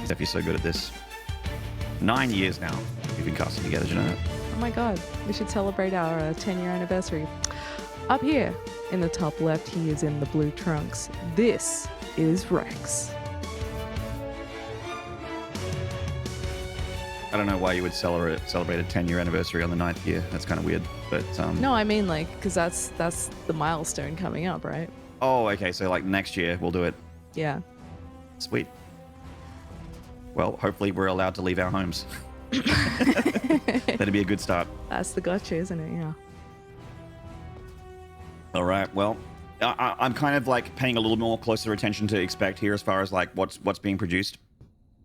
Steph, you're so good at this. 9 years now we've been casting together, do you know that? Oh my god, we should celebrate our 10-year anniversary. Up here in the top left, he is in the blue trunks. This is Rex. I don't know why you would celebrate a 10-year anniversary on the 9th year. That's kind of weird, but No, I mean like because that's the milestone coming up, right? Oh, okay. So like next year we'll do it. Yeah. Sweet. Well, hopefully we're allowed to leave our homes. That'd be a good start. That's the gotcha, isn't it? Yeah. All right. Well, I'm kind of like paying a little more closer attention to ExpecT here as far as like what's being produced,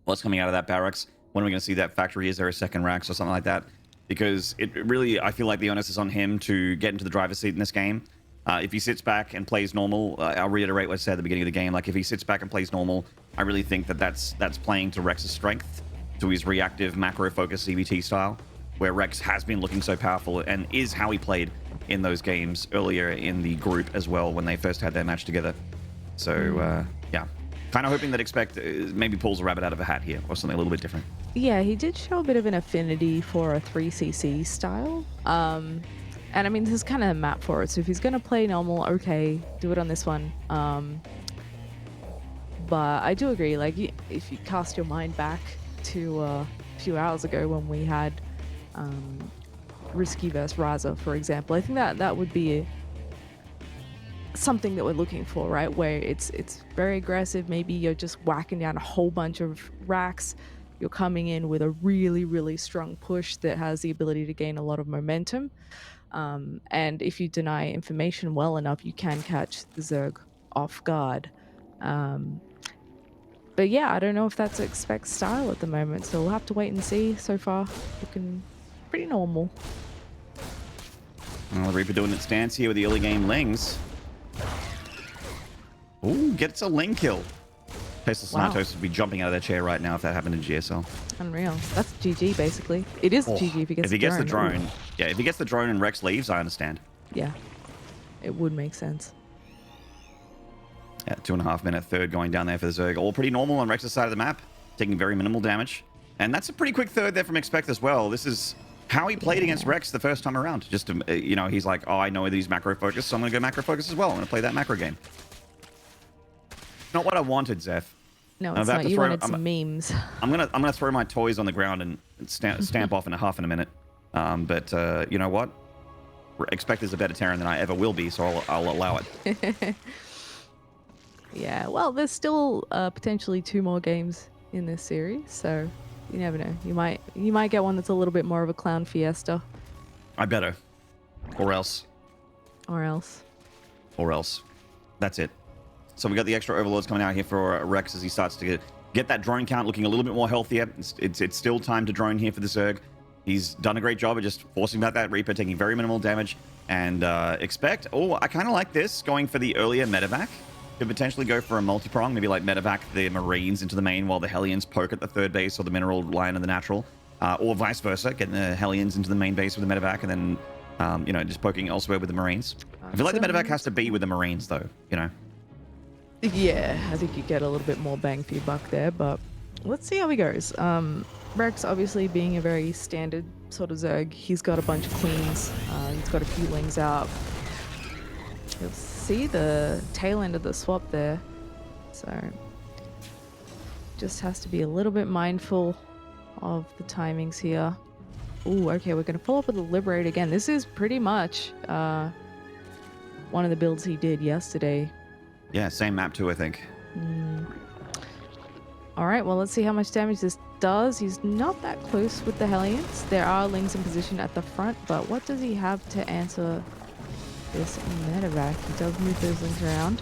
what's coming out of that barracks. When are we going to see that factory? Is there a second racks or something like that? Because it really, I feel like the onus is on him to get into the driver's seat in this game. If he sits back and plays normal, I'll reiterate what I said at the beginning of the game. Like if he sits back and plays normal, I really think that's playing to Rex's strength, to his reactive macro-focused CVT style, where Rex has been looking so powerful and is how he played in those games earlier in the group as well when they first had their match together. So yeah, kind of hoping that ExpecT maybe pulls a rabbit out of a hat here or something a little bit different. Yeah, he did show a bit of an affinity for a 3cc style. And I mean, this is kind of a map for it. So if he's going to play normal, okay, do it on this one. But I do agree, like, if you cast your mind back to a few hours ago when we had Risky versus Raza, for example, I think that would be something that we're looking for, right? Where it's very aggressive. Maybe you're just whacking down a whole bunch of racks. You're coming in with a really, really strong push that has the ability to gain a lot of momentum. And if you deny information well enough, you can catch the Zerg off guard. But yeah, I don't know if that's ExpecT style at the moment, so we'll have to wait and see. So far, looking pretty normal. Well, the Reaper doing its dance here with the early game Lings. Ooh, gets a Ling kill. Tasteless Wow. Sanatos would be jumping out of their chair right now if that happened in GSL. Unreal. That's GG, basically. It is GG if he gets If he gets the drone. drone, yeah, if he gets the drone and Rex leaves, I understand. Yeah, it would make sense. Yeah, 2.5 minute third going down there for the Zerg. All pretty normal on Rex's side of the map, taking very minimal damage. And that's a pretty quick third there from ExpecT as well. This is how he played against Rex the first time around. Just to, you know, he's like, oh, I know that he's macro focused, so I'm going to go macro focus as well. I'm going to play that macro game. Not what I wanted, Zeph. No, it's not. You wanted some memes. I'm gonna throw my toys on the ground and stamp off in a minute. But you know what? ExpecT is a better Terran than I ever will be, so I'll allow it. Yeah, well, there's still potentially 2 more games in this series, so you never know. You might get one that's a little bit more of a clown fiesta. I better, or else. Or else. Or else. That's it. So we got the extra overlords coming out here for Rex as he starts to get that drone count looking a little bit more healthier. It's still time to drone here for the Zerg. He's done a great job of just forcing back that Reaper, taking very minimal damage. And ExpecT, oh, I kind of like this, going for the earlier medevac. Could potentially go for a multi-prong, maybe like medevac the Marines into the main while the Hellions poke at the third base or the Mineral line and the Natural. Or vice versa, getting the Hellions into the main base with the medevac and then, you know, just poking elsewhere with the Marines. I feel like the medevac has to be with the Marines, though, you know. Yeah, I think you get a little bit more bang for your buck there, but let's see how he goes. Rex, obviously being a very standard sort of Zerg, he's got a bunch of queens. He's got a few Lings out. You'll see the tail end of the swap there. So, just has to be a little bit mindful of the timings here. Ooh, okay, we're going to follow up with the Liberate again. This is pretty much one of the builds he did yesterday. Yeah, same map too, I think. All right, well, let's see how much damage this does. He's not that close with the Hellions. There are Lings in position at the front, but what does he have to answer this medevac? He does move those Lings around.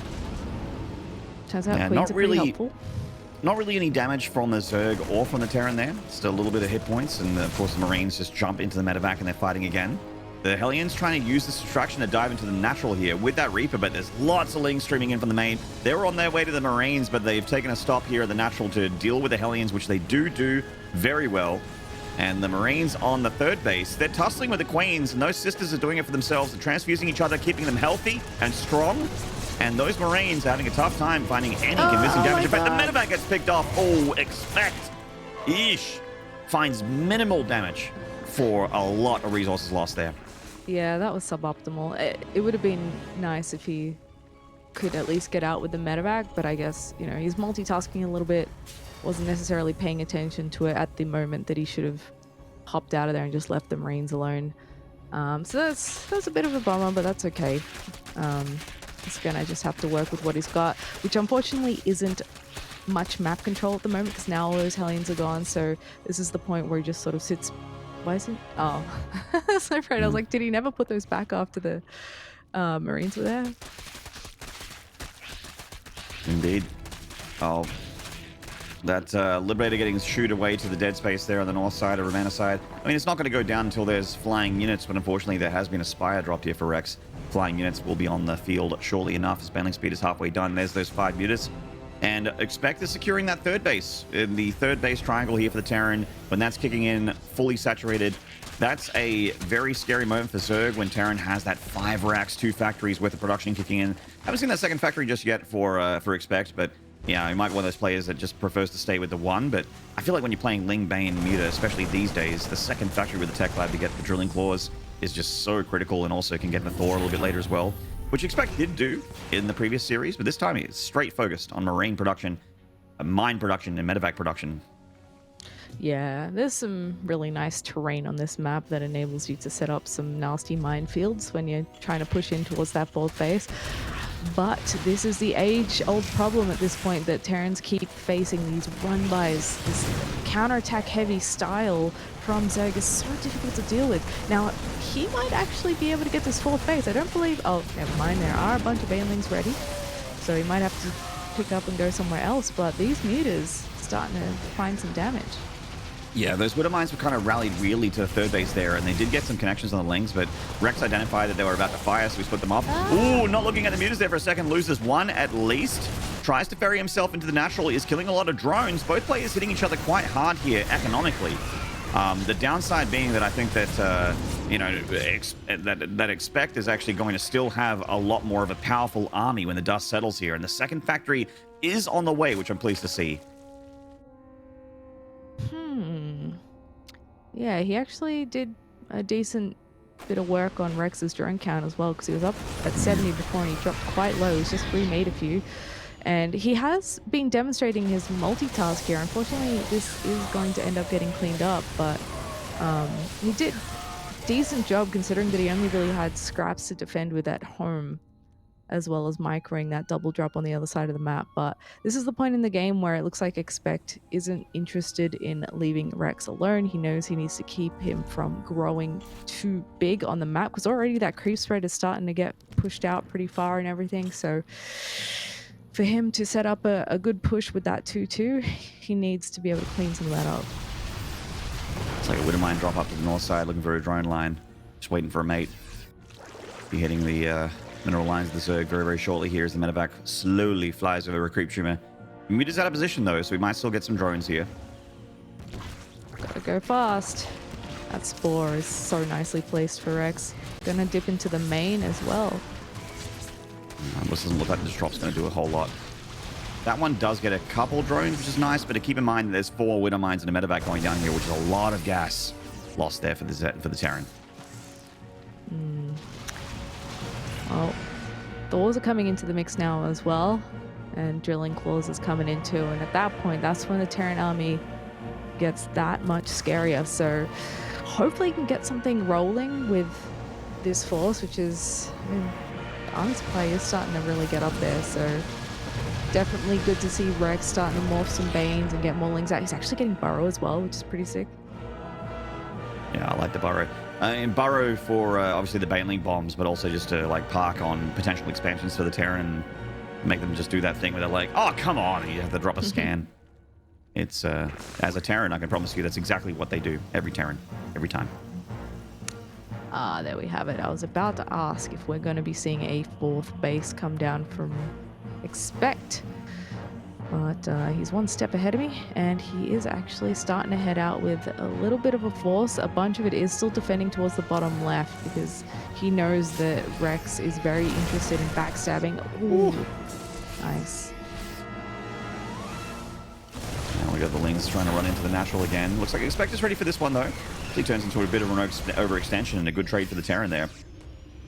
Turns out Queens are pretty helpful. Not really any damage from the Zerg or from the Terran there. Still a little bit of hit points, and of course the Marines just jump into the medevac and they're fighting again. The Hellions trying to use this distraction to dive into the Natural here with that Reaper, but there's lots of Lings streaming in from the main. They're on their way to the Marines, but they've taken a stop here at the Natural to deal with the Hellions, which they do very well. And the Marines on the third base, they're tussling with the Queens, and those sisters are doing it for themselves. They're transfusing each other, keeping them healthy and strong. And those Marines are having a tough time finding any convincing damage. In fact, the medevac gets picked off. Oh, ExpecT. Eesh. Finds minimal damage for a lot of resources lost there. Yeah, that was suboptimal. It would have been nice if he could at least get out with the medevac, but I guess, you know, he's multitasking a little bit. Wasn't necessarily paying attention to it at the moment that he should have hopped out of there and just left the Marines alone. So that's a bit of a bummer, but that's okay. He's gonna just have to work with what he's got, which unfortunately isn't much map control at the moment because now all those Hellions are gone. So this is the point where he just sort of sits. Why isn't? Oh, so afraid. I was like, did he never put those back after the Marines were there? Indeed. Oh, that Liberator getting shooed away to the dead space there on the north side or Ravenna side. I mean, it's not going to go down until there's flying units, but unfortunately there has been a Spire dropped here for Rex. Flying units will be on the field shortly enough. His battling speed is halfway done. There's those 5 units. And ExpecT is securing that third base. In the third base triangle here for the Terran, when that's kicking in, fully saturated, that's a very scary moment for Zerg when Terran has that 5 racks, 2 factories worth of production kicking in. Haven't seen that second factory just yet for ExpecT, but yeah, he might be one of those players that just prefers to stay with the one. But I feel like when you're playing Ling, Bane, Muta, especially these days, the second factory with the Tech Lab to get the drilling claws is just so critical, and also can get the Thor a little bit later as well, which ExpecT did do in the previous series, but this time it's straight focused on Marine production, mine production, and medevac production. Yeah, there's some really nice terrain on this map that enables you to set up some nasty minefields when you're trying to push in towards that fourth base. But this is the age-old problem at this point, that Terrans keep facing these run-bys. This counterattack heavy style from Zerg is so difficult to deal with. Now, he might actually be able to get this fourth base. I don't believe... Oh, never mind. There are a bunch of Banelings ready. So he might have to pick up and go somewhere else. But these Mutas starting to find some damage. Yeah, those Widow Mines were kind of rallied really to the third base there, and they did get some connections on the Lings, but Rex identified that they were about to fire, so we split them off. Ooh, not looking at the Mutas there for a second. Loses one at least. Tries to ferry himself into the natural. Is killing a lot of drones. Both players hitting each other quite hard here economically. The downside being that I think that, you know, that ExpecT is actually going to still have a lot more of a powerful army when the dust settles here. And the second factory is on the way, which I'm pleased to see. Yeah, he actually did a decent bit of work on Rex's drone count as well, because he was up at 70 before and he dropped quite low. He's just remade a few. And he has been demonstrating his multitask here. Unfortunately, this is going to end up getting cleaned up, but he did a decent job considering that he only really had scraps to defend with at home, as well as microing that double drop on the other side of the map. But this is the point in the game where it looks like ExpecT isn't interested in leaving Rex alone. He knows he needs to keep him from growing too big on the map, because already that creep spread is starting to get pushed out pretty far and everything. So for him to set up a good push with that 2-2, he needs to be able to clean some of that up. It's like a Widow Mine drop up to the north side looking for a drone line. Just waiting for a mate. Be hitting the mineral lines of the Zerg very, very shortly here as the medevac slowly flies over a creep tumor. Muta's out of position though, so we might still get some drones here. Gotta go fast. That Spore is so nicely placed for Rex. Gonna dip into the main as well. This doesn't look like this drop's going to do a whole lot. That one does get a couple drones, which is nice, but to keep in mind that there's 4 Widow Mines and a medevac going down here, which is a lot of gas lost there for the Terran. Well, Thors are coming into the mix now as well, and Drilling Claws is coming in too, and at that point, that's when the Terran army gets that much scarier. So hopefully you can get something rolling with this force, which is, I mean, honest play is starting to really get up there. So definitely good to see Rex starting to morph some Banes and get more Lings out. He's actually getting Burrow as well, which is pretty sick. Yeah, I like the Burrow. And Burrow for obviously the Baneling bombs, but also just to like park on potential expansions for the Terran and make them just do that thing where they're like, oh, come on, you have to drop a scan. It's, as a Terran, I can promise you that's exactly what they do. Every Terran, every time. Ah, there we have it. I was about to ask if we're going to be seeing a 4th base come down from ExpecT. But he's one step ahead of me, and he is actually starting to head out with a little bit of a force. A bunch of it is still defending towards the bottom left because he knows that Rex is very interested in backstabbing. Ooh, nice. Now we got the Lings trying to run into the natural again. Looks like ExpecT is ready for this one, though. He turns into a bit of an overextension and a good trade for the Terran there.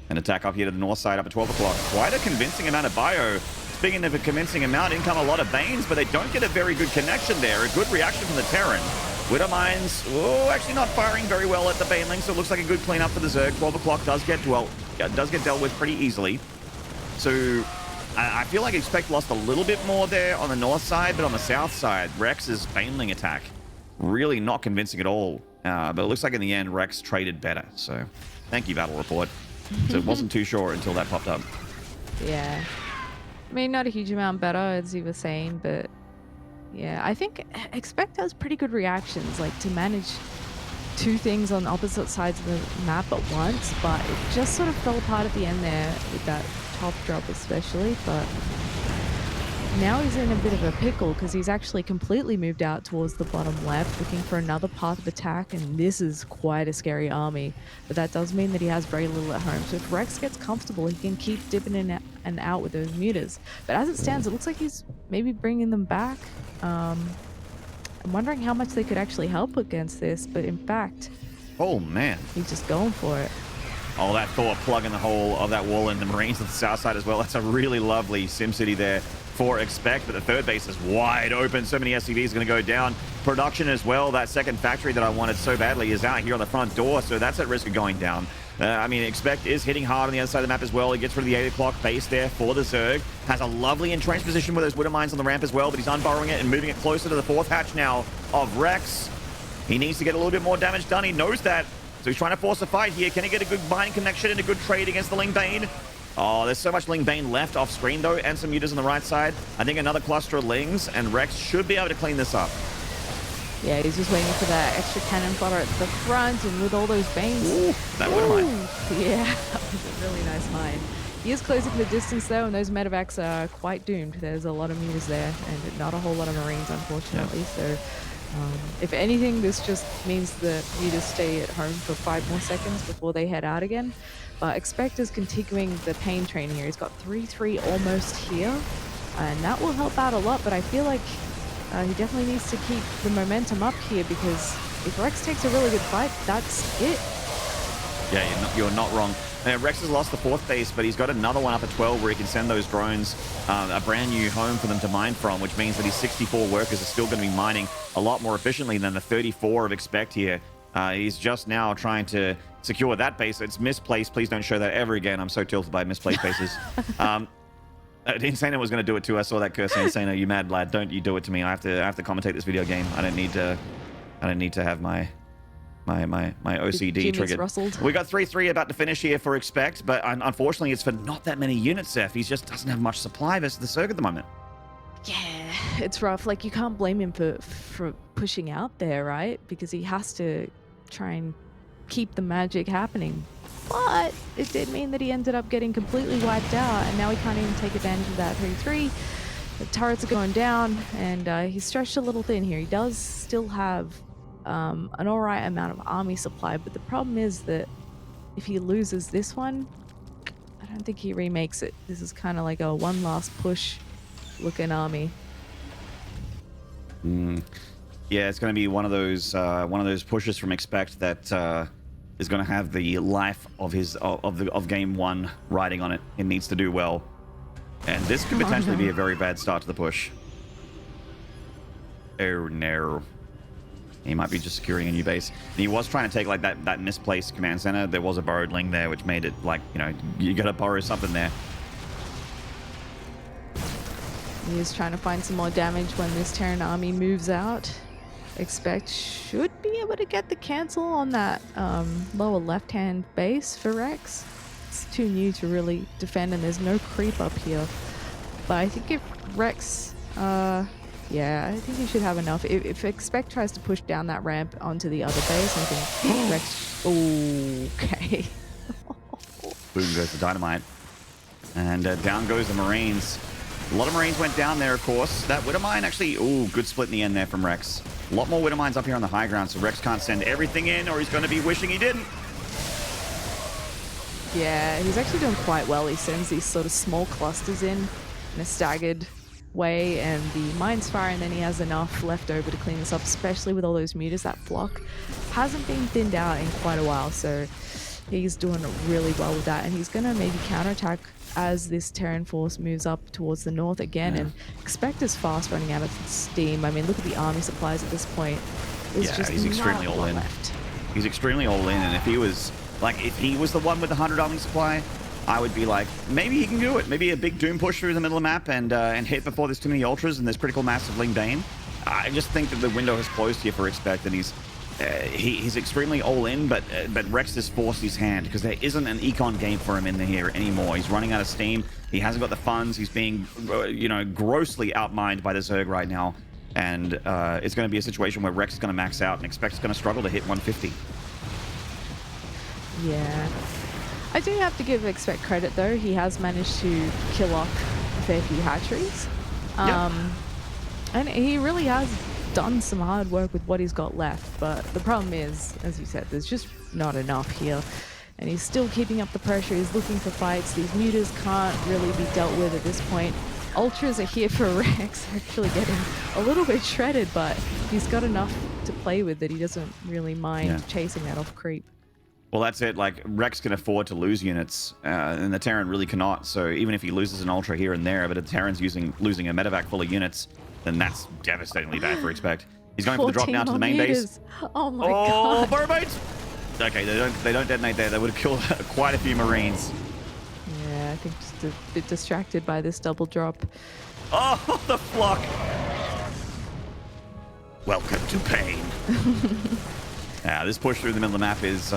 An attack up here to the north side up at 12 o'clock. Quite a convincing amount of bio. Speaking of a convincing amount, in come a lot of Banes, but they don't get a very good connection there. A good reaction from the Terran. Widow Mines, oh, actually not firing very well at the Baneling, so it looks like a good cleanup for the Zerg. 12 o'clock does get dealt with pretty easily. So I feel like ExpecT lost a little bit more there on the north side, but on the south side, Rex's Baneling attack really not convincing at all. But it looks like in the end, Rex traded better. So thank you, Battle Report. So it wasn't too sure until that popped up. Yeah. I mean, not a huge amount better, as you were saying, but yeah, I think ExpecT has pretty good reactions, like to manage two things on opposite sides of the map at once, but it just sort of fell apart at the end there with that top drop especially. But now he's in a bit of a pickle because he's actually completely moved out towards the bottom left looking for another path of attack, and this is quite a scary army, but that does mean that he has very little at home. So if Rex gets comfortable, he can keep dipping in and out with those mutas, but as it stands, it looks like he's maybe bringing them back. I'm wondering how much they could actually help against this, but in fact, oh man, he's just going for it. Oh, that Thor plug in the hole of that wall and the Marines to the south side as well. That's a really lovely SimCity there for ExpecT, but the third base is wide open. So many SCVs going to go down. Production as well. That second factory that I wanted so badly is out here on the front door, so that's at risk of going down. I mean, ExpecT is hitting hard on the other side of the map as well. He gets rid of the 8 o'clock base there for the Zerg. Has a lovely entrenched position with those Widow Mines on the ramp as well, but he's unburrowing it and moving it closer to the fourth hatch now of Rex. He needs to get a little bit more damage done. He knows that. So he's trying to force a fight here. Can he get a good bind connection and a good trade against the Ling Bane? Oh, there's so much Ling Bane left off screen, though, and some mutas on the right side. I think another cluster of Lings, and Rex should be able to clean this up. Yeah, he's just waiting for that extra cannon fodder at the front, and with all those Banes. Ooh, that would have mine. Yeah, that was a really nice mine. He is closing the distance, though, and those medevacs are quite doomed. There's a lot of mutas there, and not a whole lot of Marines, unfortunately. Yeah. So, if anything, this just means that mutas stay at home for 5 more seconds before they head out again. But ExpecT is continuing the pain train here. He's got 3-3 almost here, and that will help out a lot, but I feel like he definitely needs to keep the momentum up here, because if Rex takes a really good fight, that's it. Yeah, you're not wrong. Rex has lost the fourth base, but he's got another one up at 12 where he can send those drones a brand new home for them to mine from, which means that his 64 workers are still going to be mining a lot more efficiently than the 34 of ExpecT here. He's just now trying to secure that base. It's misplaced. Please don't show that ever again. I'm so tilted by misplaced bases. Insano was going to do it too. I saw that cursing. Insano, you mad lad? Don't you do it to me. I have to commentate this video game. I don't need to have my OCD triggered. Rustled. We got 3-3 about to finish here for ExpecT, but unfortunately it's for not that many units, Seth. He just doesn't have much supply versus the Zerg at the moment. Yeah, it's rough. Like, you can't blame him for pushing out there, right? Because he has to try and keep the magic happening. But it did mean that he ended up getting completely wiped out, and now he can't even take advantage of that 3-3. The turrets are going down, and he's stretched a little thin here. He does still have an alright amount of army supply, but the problem is that if he loses this one, I don't think he remakes it. This is kind of like a one last push looking army. Yeah, it's going to be one of those pushes from ExpecT that is going to have the life of game one riding on it. It needs to do well, and this could potentially be a very bad start to the push. Oh no. He might be just securing a new base. And he was trying to take like that misplaced command center. There was a borrowed Ling there, which made it like, you know, you got to borrow something there. He is trying to find some more damage when this Terran army moves out. ExpecT should be able to get the cancel on that lower left-hand base for Rex. It's too new to really defend, and there's no creep up here. But I think if Rex... yeah, I think he should have enough. If ExpecT tries to push down that ramp onto the other base, I think Rex... Okay. Boom goes the dynamite. And down goes the Marines. A lot of Marines went down there, of course. That Widowmine actually... Ooh, good split in the end there from Rex. A lot more Widowmines up here on the high ground, so Rex can't send everything in, or he's going to be wishing he didn't. Yeah, he's actually doing quite well. He sends these sort of small clusters in a staggered way, and the mines fire, and then he has enough left over to clean this up, especially with all those mutas. That flock hasn't been thinned out in quite a while, so he's doing really well with that, and he's going to maybe counterattack as this Terran force moves up towards the north again. And ExpecT is fast running out of steam. I mean, look at the army supplies at this point. There's just he's extremely all in. He's extremely all in, and if he was the one with the 100 army supply, I would be like, maybe he can do it. Maybe a big Doom push through the middle of the map and hit before there's too many ultras and there's critical mass of Ling Bane. I just think that the window has closed here for ExpecT, and he's extremely all in, but Rex has forced his hand because there isn't an econ game for him in here anymore. He's running out of steam. He hasn't got the funds. He's being, grossly outmined by the Zerg right now, and it's going to be a situation where Rex is going to max out and ExpecT's going to struggle to hit 150. Yeah, I do have to give ExpecT credit though. He has managed to kill off a fair few hatcheries, and he really has done some hard work with what he's got left, but the problem is, as you said, there's just not enough here, and he's still keeping up the pressure. He's looking for fights. These mutas can't really be dealt with at this point. Ultras are here for Rex, actually getting a little bit shredded, but he's got enough to play with that he doesn't really mind chasing that off creep. Well, that's it. Like, Rex can afford to lose units, and the Terran really cannot. So even if he loses an Ultra here and there, but if the Terran's losing a medevac full of units, then that's devastatingly bad for ExpecT. He's going for the drop now to the main base. Oh my god. Oh, Burbaits! Okay, they don't detonate there. They would have killed quite a few Marines. Yeah, I think just a bit distracted by this double drop. Oh, the flock! Welcome to pain. This push through the middle of the map is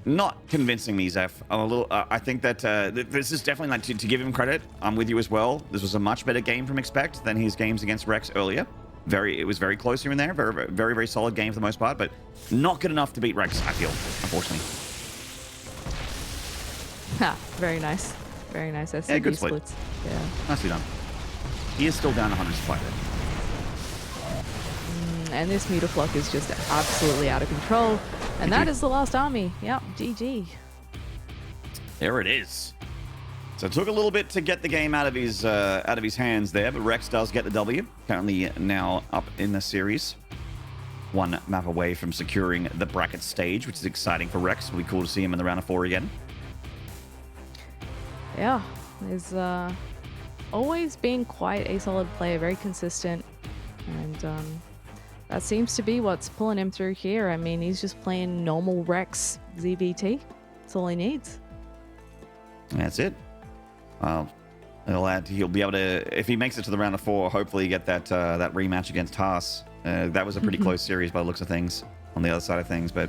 not convincing me, Zeph. I'm a little. I think that this is definitely, like, to give him credit, I'm with you as well. This was a much better game from ExpecT than his games against Rex earlier. It was very close here and there. Very, very, very solid game for the most part, but not good enough to beat Rex, I feel, unfortunately. Ha! Very nice. Very nice. SC2 good split. splits. Yeah. Nicely done. He is still down 100 supply there. And this muta flock is just absolutely out of control. And that is the last army. Yep, GG. There it is. So it took a little bit to get the game out of his hands there, but Rex does get the W. Currently now up in the series. One map away from securing the bracket stage, which is exciting for Rex. It'll be cool to see him in the round of 4 again. Yeah, he's always been quite a solid player, very consistent, and that seems to be what's pulling him through here. I mean, he's just playing normal Rex ZVT. That's all he needs. That's it. He'll be able to, if he makes it to the round of 4, hopefully get that rematch against Haas. That was a pretty close series by the looks of things on the other side of things. But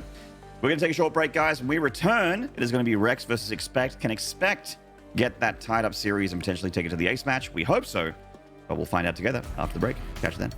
we're going to take a short break, guys. When we return, it is going to be Rex versus ExpecT. Can ExpecT get that tied up series and potentially take it to the ace match? We hope so, but we'll find out together after the break. Catch you then.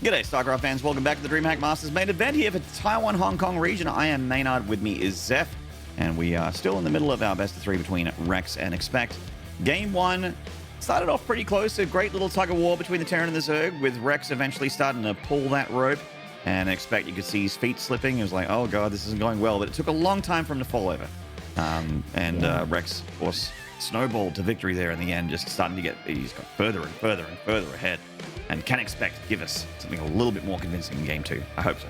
G'day, StarCraft fans. Welcome back to the DreamHack Masters main event here for Taiwan, Hong Kong region. I am Maynard. With me is Zeph, and we are still in the middle of our best of three between Rex and ExpecT. Game one started off pretty close. A great little tug of war between the Terran and the Zerg, with Rex eventually starting to pull that rope. And ExpecT, you could see his feet slipping. It was like, oh god, this isn't going well. But it took a long time for him to fall over. Rex, of course, snowballed to victory there in the end, just starting to get, he's got further and further and further ahead. And can ExpecT give us something a little bit more convincing in game two? I hope so.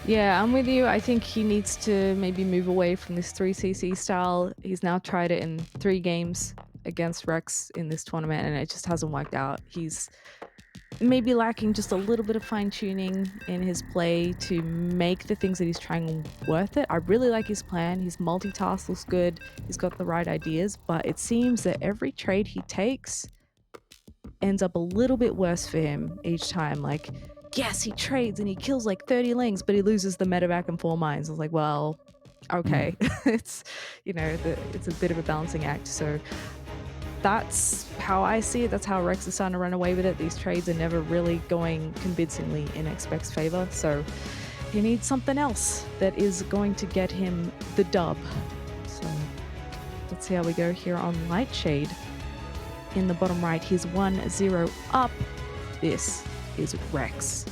Yeah, I'm with you. I think he needs to maybe move away from this 3cc style. He's now tried it in 3 games against Rex in this tournament, and it just hasn't worked out. He's maybe lacking just a little bit of fine-tuning in his play to make the things that he's trying worth it. I really like his plan. His multitask looks good. He's got the right ideas, but it seems that every trade he takes ends up a little bit worse for him each time. Like, yes, he trades and he kills like 30 lings, but he loses the medevac and 4 mines. I was like, well, okay. It's, you know, it's a bit of a balancing act. So that's how I see it. That's how Rex is starting to run away with it. These trades are never really going convincingly in ExpecT's favor. So he needs something else that is going to get him the dub. So let's see how we go here on Lightshade. In the bottom right, he's 1-0 up. This is Rex.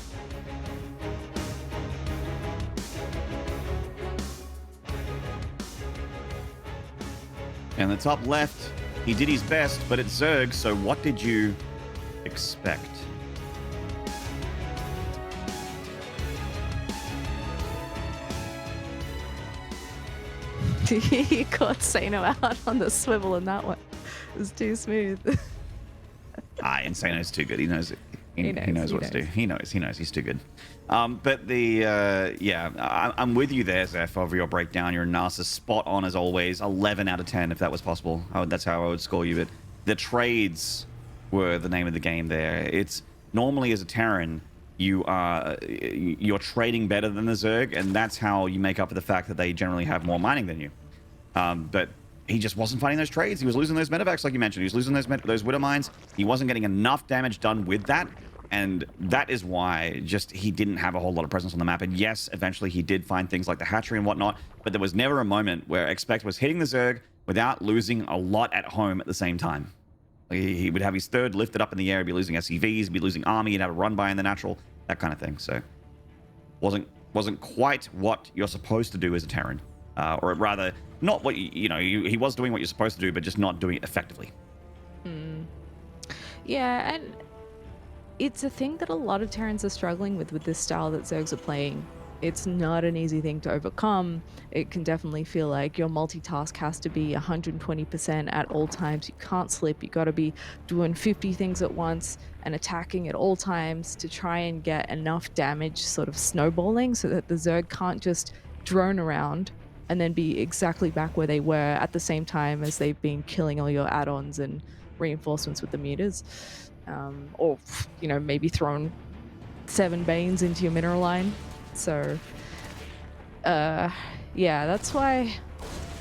In the top left, he did his best, but it's Zerg, so what did you expect? He caught Sano out on the swivel in that one. It was too smooth. Insano's too good. He knows it. He knows what to do. He knows. He's too good. But I'm with you there, Zeph, over your breakdown. Your analysis spot on as always. 11 out of 10, if that was possible. That's how I would score you. But the trades were the name of the game there. It's normally as a Terran, you're trading better than the Zerg, and that's how you make up for the fact that they generally have more mining than you. But he just wasn't finding those trades. He was losing those medevacs, like you mentioned. He was losing those Widow mines. He wasn't getting enough damage done with that. And that is why just he didn't have a whole lot of presence on the map. And yes, eventually he did find things like the hatchery and whatnot, but there was never a moment where ExpecT was hitting the Zerg without losing a lot at home at the same time. He would have his third lifted up in the air, he'd be losing SCVs, he'd be losing army, he'd have a run by in the natural, that kind of thing. So wasn't quite what you're supposed to do as a Terran. Or rather, not what he was doing what you're supposed to do, but just not doing it effectively. Yeah, and it's a thing that a lot of Terrans are struggling with this style that Zergs are playing. It's not an easy thing to overcome. It can definitely feel like your multitask has to be 120% at all times. You can't slip. You got to be doing 50 things at once and attacking at all times to try and get enough damage sort of snowballing so that the Zerg can't just drone around and then be exactly back where they were at the same time as they've been killing all your add-ons and reinforcements with the meters. Or, maybe thrown 7 Banes into your mineral line. So, yeah, that's why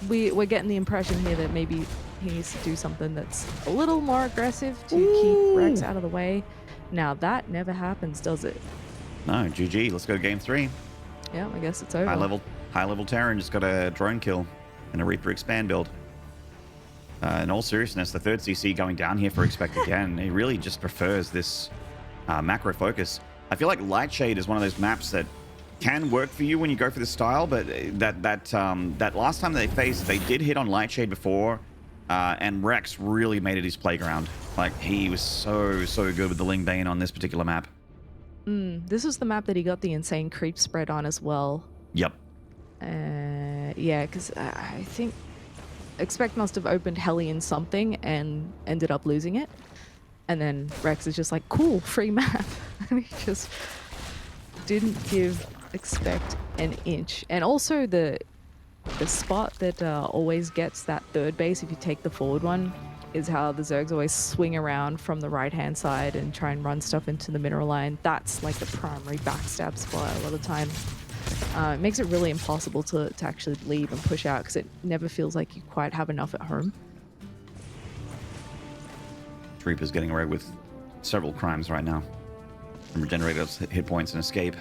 we're getting the impression here that maybe he needs to do something that's a little more aggressive to keep Rex out of the way. Now, that never happens, does it? No, GG. Let's go to game 3. Yeah, I guess it's over. High level Terran just got a drone kill and a Reaper expand build. In all seriousness, the 3rd CC going down here for ExpecT again. He really just prefers this macro focus. I feel like Lightshade is one of those maps that can work for you when you go for this style, but that last time they faced, they did hit on Lightshade before, and Rex really made it his playground. Like, he was so good with the Ling Bane on this particular map. This was the map that he got the insane creep spread on as well. Yep. Yeah, because I think ExpecT must have opened Hellion something and ended up losing it. And then Rex is just like, cool, free map. And he just didn't give ExpecT an inch. And also the spot that always gets that 3rd base if you take the forward one is how the Zergs always swing around from the right-hand side and try and run stuff into the mineral line. That's like the primary backstab spot a lot of the time. It makes it really impossible to actually leave and push out because it never feels like you quite have enough at home. Reaper's getting away with several crimes right now. and regenerate those hit points and escape.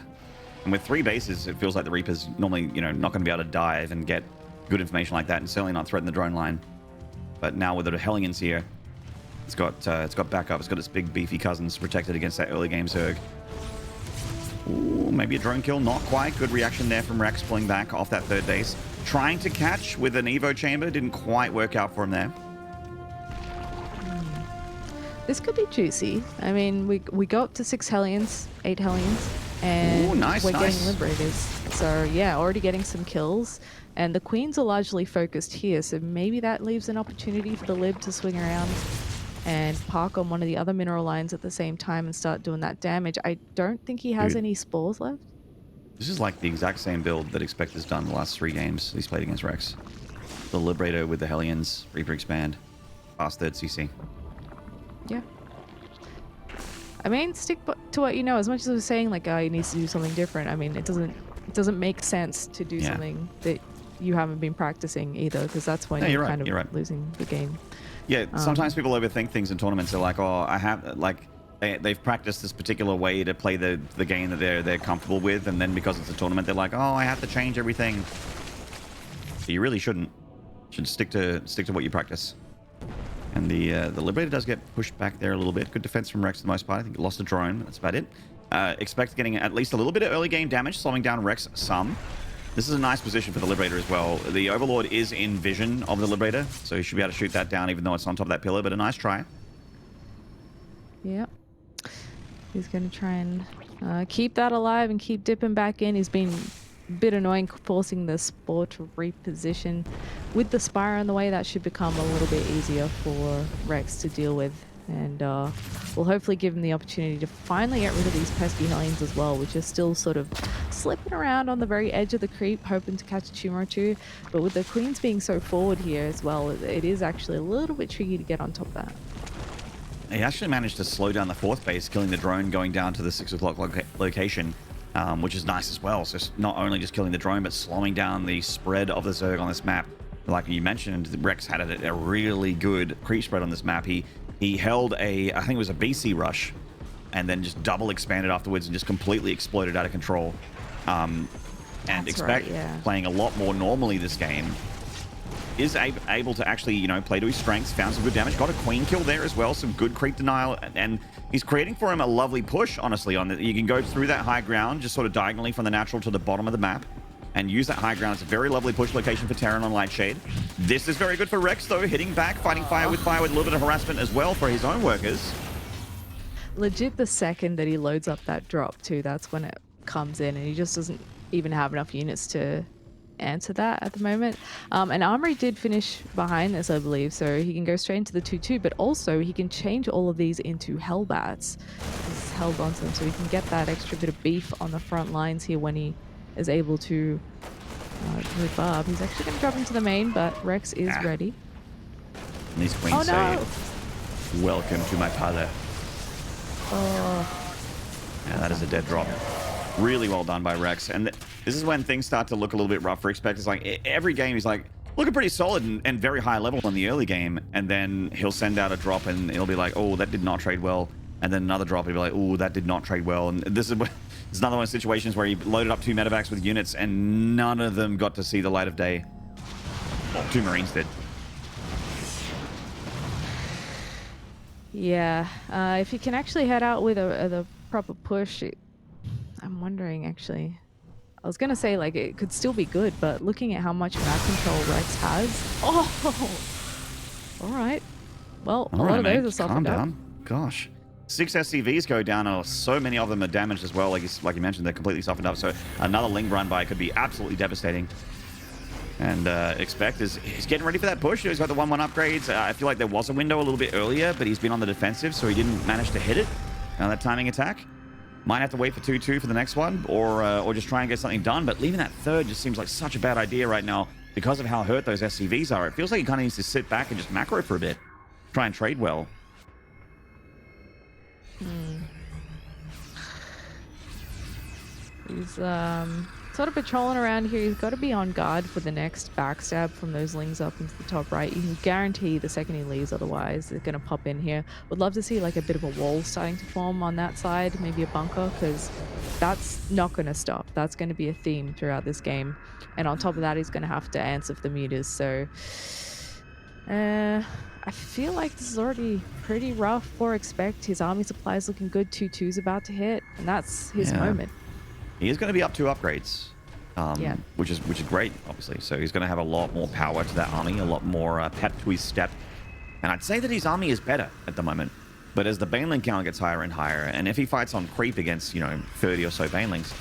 And with 3 bases, it feels like the Reaper's normally, you know, not going to be able to dive and get good information like that, and certainly not threaten the drone line. But now with the Hellions here, it's got backup. It's got its big beefy cousins protected against that early game Zerg. Ooh, maybe a drone kill, not quite. Good reaction there from Rex pulling back off that 3rd base. Trying to catch with an Evo chamber, didn't quite work out for him there. This could be juicy. I mean, we go up to 6 Hellions, 8 Hellions, and ooh, nice, we're nice. getting Liberators. So yeah, already getting some kills. And the Queens are largely focused here, so maybe that leaves an opportunity for the Lib to swing around and park on one of the other mineral lines at the same time and start doing that damage. I don't think he has any spores left. This is like the exact same build that ExpecT has done the last 3 games he's played against Rex. The Liberator with the Hellions, Reaper Expand, fast 3rd CC. Yeah. I mean, stick to what you know. As much as I was saying, like, he needs to do something different. I mean, it doesn't make sense to do something that you haven't been practicing either, because that's when you're kind of losing the game. Yeah, sometimes people overthink things in tournaments. They're like, oh, I have, like, they've practiced this particular way to play the game that they're comfortable with, and then because it's a tournament, they're like, oh, I have to change everything. So you really shouldn't. You should stick to what you practice. And the Liberator does get pushed back there a little bit. Good defense from Rex for the most part. I think he lost a drone. That's about it. ExpecT getting at least a little bit of early game damage, slowing down Rex some. This is a nice position for the Liberator as well. The Overlord is in vision of the Liberator, so he should be able to shoot that down even though it's on top of that pillar, but a nice try. Yep. He's going to try and keep that alive and keep dipping back in. He's been a bit annoying forcing the Spore to reposition. With the Spire in the way, that should become a little bit easier for Rex to deal with. And we'll hopefully give him the opportunity to finally get rid of these pesky Hellions as well, which are still sort of slipping around on the very edge of the creep, hoping to catch a tumor or two. But with the Queens being so forward here as well, it is actually a little bit tricky to get on top of that. He actually managed to slow down the 4th base, killing the drone going down to the 6 o'clock location, which is nice as well. So not only just killing the drone, but slowing down the spread of the Zerg on this map. Like you mentioned, Rex had a really good creep spread on this map. He held I think it was a BC rush, and then just double expanded afterwards and just completely exploded out of control. And ExpecT playing a lot more normally this game is able to actually, you know, play to his strengths, found some good damage, got a queen kill there as well, some good creep denial, and he's creating for him a lovely push, honestly. You can go through that high ground, just sort of diagonally from the natural to the bottom of the map, and use that high ground. It's a very lovely push location for Terran on Lightshade. This is very good for Rex, though, hitting back, fighting fire with a little bit of harassment as well for his own workers. Legit, the second that he loads up that drop, too, that's when it comes in, and he just doesn't even have enough units to answer that at the moment. And Armory did finish behind this, I believe, so he can go straight into the 2-2, but also he can change all of these into Hellbats. He's held onto them, so he can get that extra bit of beef on the front lines here when he is able to move up. He's actually going to drop into the main, but Rex is ready. And these queens say, welcome to my palace. Oh. Yeah, that is a dead drop. Really well done by Rex. And this is when things start to look a little bit rough for ExpecT. It's like every game he's like looking pretty solid and very high level in the early game, and then he'll send out a drop and it'll be like, oh, that did not trade well. And then another drop, he'll be like, oh, that did not trade well. And this is another one of the situations where he loaded up 2 medevacs with units and none of them got to see the light of day. Well, 2 Marines did. Yeah, if you can actually head out with the proper push, I'm wondering, actually. I was going to say, like, it could still be good, but looking at how much map control Rex has... Oh! Alright. Well, a lot of those are softened up. Gosh. 6 SCVs go down, and so many of them are damaged as well. Like you mentioned, they're completely softened up, so another Ling run by could be absolutely devastating. And ExpecT is getting ready for that push. He's got the 1-1 upgrades. I feel like there was a window a little bit earlier, but he's been on the defensive, so he didn't manage to hit it. Now that timing attack. Might have to wait for 2-2 for the next one, or just try and get something done. But leaving that 3rd just seems like such a bad idea right now because of how hurt those SCVs are. It feels like he kind of needs to sit back and just macro for a bit. Try and trade well. He's sort of patrolling around here. He's got to be on guard for the next backstab from those lings up into the top right. You can guarantee the second he leaves, otherwise they're going to pop in here. Would love to see like a bit of a wall starting to form on that side, maybe a bunker, because that's not going to stop. That's going to be a theme throughout this game. And on top of that, he's going to have to answer for the mutas. So I feel like this is already pretty rough for ExpecT. His army supply is looking good. 2-2's about to hit, and that's his moment. He is going to be up 2 upgrades, Yeah. which is great, obviously. So he's going to have a lot more power to that army, a lot more pep to his step. And I'd say that his army is better at the moment. But as the Baneling count gets higher and higher, and if he fights on creep against, 30 or so Banelings,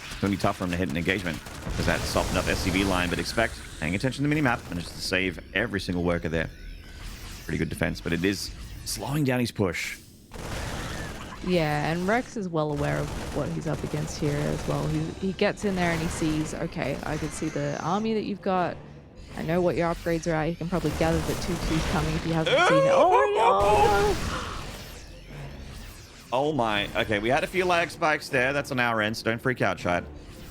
it's going to be tough for him to hit an engagement because that softened up SCV line. But ExpecT, paying attention to the minimap, manages to save every single worker there. Pretty good defense, but it is slowing down his push. Yeah, and Rex is well aware of what he's up against here as well. He gets in there and he sees, okay, I can see the army that you've got. I know what your upgrades are at. He can probably gather that 2-2's coming if he hasn't seen it. Oh, no! Oh my. Okay, we had a few lag spikes there. That's on our end, so don't freak out, chat.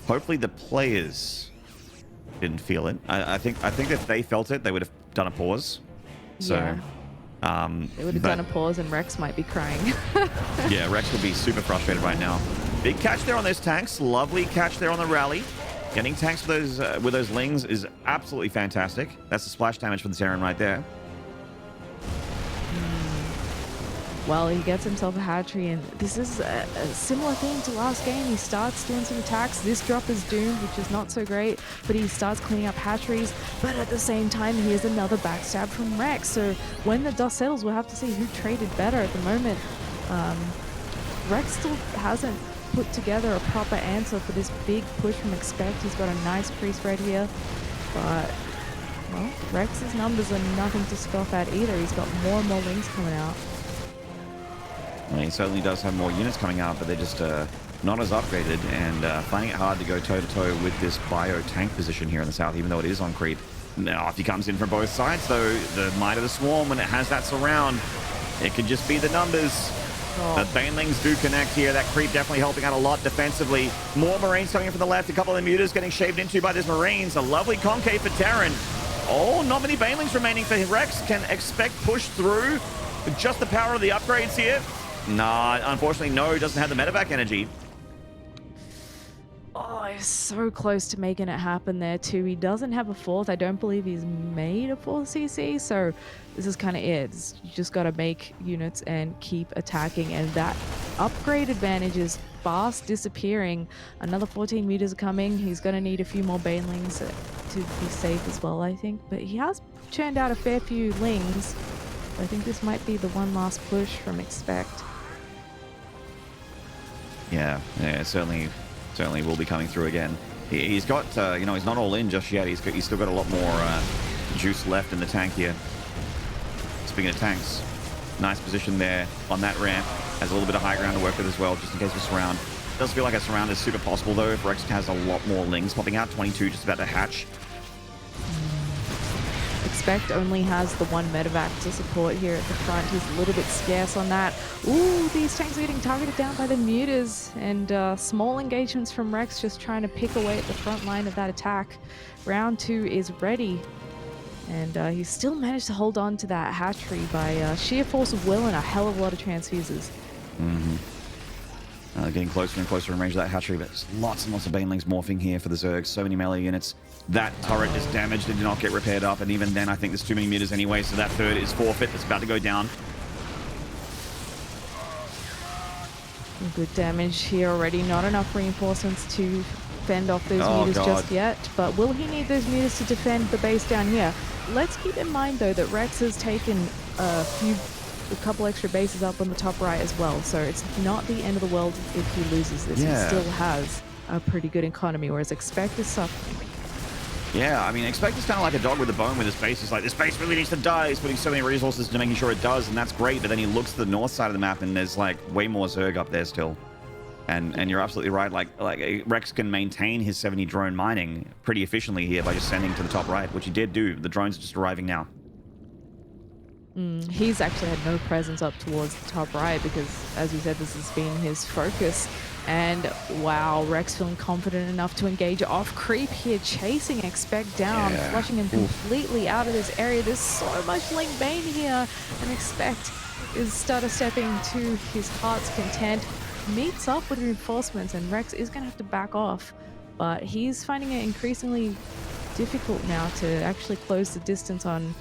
Hopefully the players didn't feel it. I think if they felt it, they would have done a pause. So... Yeah. They would have done a pause and Rex might be crying. Yeah, Rex would be super frustrated right now. Big catch there on those tanks. Lovely catch there on the rally. Getting tanks with those lings is absolutely fantastic. That's the splash damage for the Terran right there. Well, he gets himself a hatchery, and this is a similar thing to last game. He starts doing some attacks. This drop is doomed, which is not so great, but he starts cleaning up hatcheries. But at the same time, here's another backstab from Rex. So when the dust settles, we'll have to see who traded better. At the moment, Rex still hasn't put together a proper answer for this big push from ExpecT. He's got a nice priest right here, but well, Rex's numbers are nothing to scoff at either. He's got more and more wings coming out. Well, he certainly does have more units coming out, but they're just not as upgraded, and finding it hard to go toe-to-toe with this bio tank position here in the south, even though it is on creep. Now, if he comes in from both sides, though, the Might of the Swarm, when it has that surround, it could just be the numbers. The Banelings do connect here. That creep definitely helping out a lot defensively. More Marines coming in from the left. A couple of mutas getting shaved into by these Marines. A lovely concave for Terran. Oh, not many Banelings remaining for Rex. Can ExpecT push through with just the power of the upgrades here? Nah, unfortunately, no. Doesn't have the medevac energy. Oh, he's so close to making it happen there too. He doesn't have a 4th. I don't believe he's made a 4th CC, so this is kind of it. You just got to make units and keep attacking, and that upgrade advantage is fast disappearing. Another 14 meters are coming. He's going to need a few more Banelings to be safe as well, I think, but he has churned out a fair few lings. I think this might be the one last push from ExpecT. Yeah, certainly will be coming through again. He's got, he's not all in just yet. He's still got a lot more juice left in the tank here. Speaking of tanks, nice position there on that ramp. Has a little bit of high ground to work with as well, just in case of surround. Does feel like a surround is super possible though if Rex has a lot more lings popping out. 22 just about to hatch. ExpecT only has the one medevac to support here at the front. He's a little bit scarce on that. Ooh, these tanks are getting targeted down by the mutas, and small engagements from Rex just trying to pick away at the front line of that attack. Round 2 is ready, and he still managed to hold on to that hatchery by sheer force of will and a hell of a lot of transfuses. Getting closer and closer in range of that hatchery, but there's lots and lots of Banelings morphing here for the Zergs. So many melee units. That turret is damaged. It did not get repaired up, and even then I think there's too many meters anyway, so that third is forfeit. It's about to go down. Good damage here already. Not enough reinforcements to fend off those mutas just yet, but will he need those mutas to defend the base down here? Let's keep in mind though that Rex has taken a couple extra bases up on the top right as well, so it's not the end of the world if he loses this. Yeah. He still has a pretty good economy, whereas ExpecT is suffering. Yeah, I mean, ExpecT is kind of like a dog with a bone with his base. He's like, this base really needs to die. He's putting so many resources into making sure it does, and that's great. But then he looks to the north side of the map, and there's like way more Zerg up there still. And you're absolutely right. Like Rex can maintain his 70 drone mining pretty efficiently here by just sending to the top right, which he did do. The drones are just arriving now. He's actually had no presence up towards the top right because, as we said, this has been his focus. And wow, Rex feeling confident enough to engage off creep here, chasing ExpecT down, Yeah. flushing him completely out of this area. There's so much link bane here, and ExpecT is stutter stepping to his heart's content, meets up with reinforcements, and Rex is going to have to back off. But he's finding it increasingly difficult now to actually close the distance on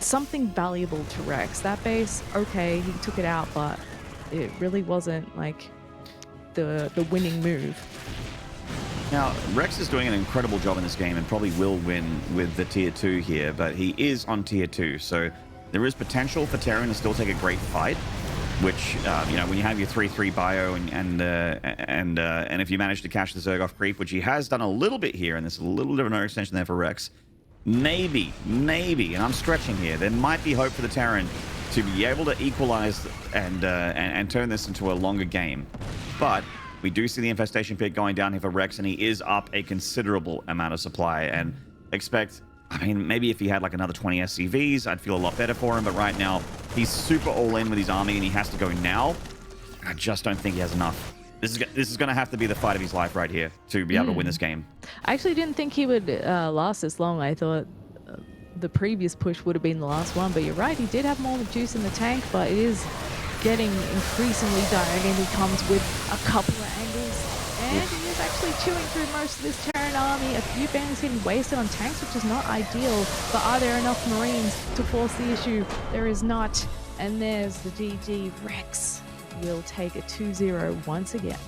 something valuable to Rex. That base, okay, he took it out, but it really wasn't like the winning move. Now, Rex is doing an incredible job in this game and probably will win with the tier 2 here, but he is on tier 2, so there is potential for Terran to still take a great fight, which, you know, when you have your 3-3 bio and if you manage to catch the Zerg off creep, which he has done a little bit here, and there's a little bit of an overextension there for Rex, maybe, and I'm stretching here, there might be hope for the Terran to be able to equalize and turn this into a longer game. But we do see the infestation pit going down here for Rex, and he is up a considerable amount of supply. And ExpecT, I mean, maybe if he had like another 20 SCVs, I'd feel a lot better for him. But right now, he's super all in with his army, and he has to go now. I just don't think he has enough. This is going to have to be the fight of his life right here to be able to win this game. I actually didn't think he would last this long. I thought the previous push would have been the last one, but you're right, he did have more juice in the tank, but it is getting increasingly dire. Again, he comes with a couple of angles, and he is actually chewing through most of this Terran army. A few bandits getting wasted on tanks, which is not ideal, but are there enough Marines to force the issue? There is not, and there's the GG. Rex will take a 2-0 once again.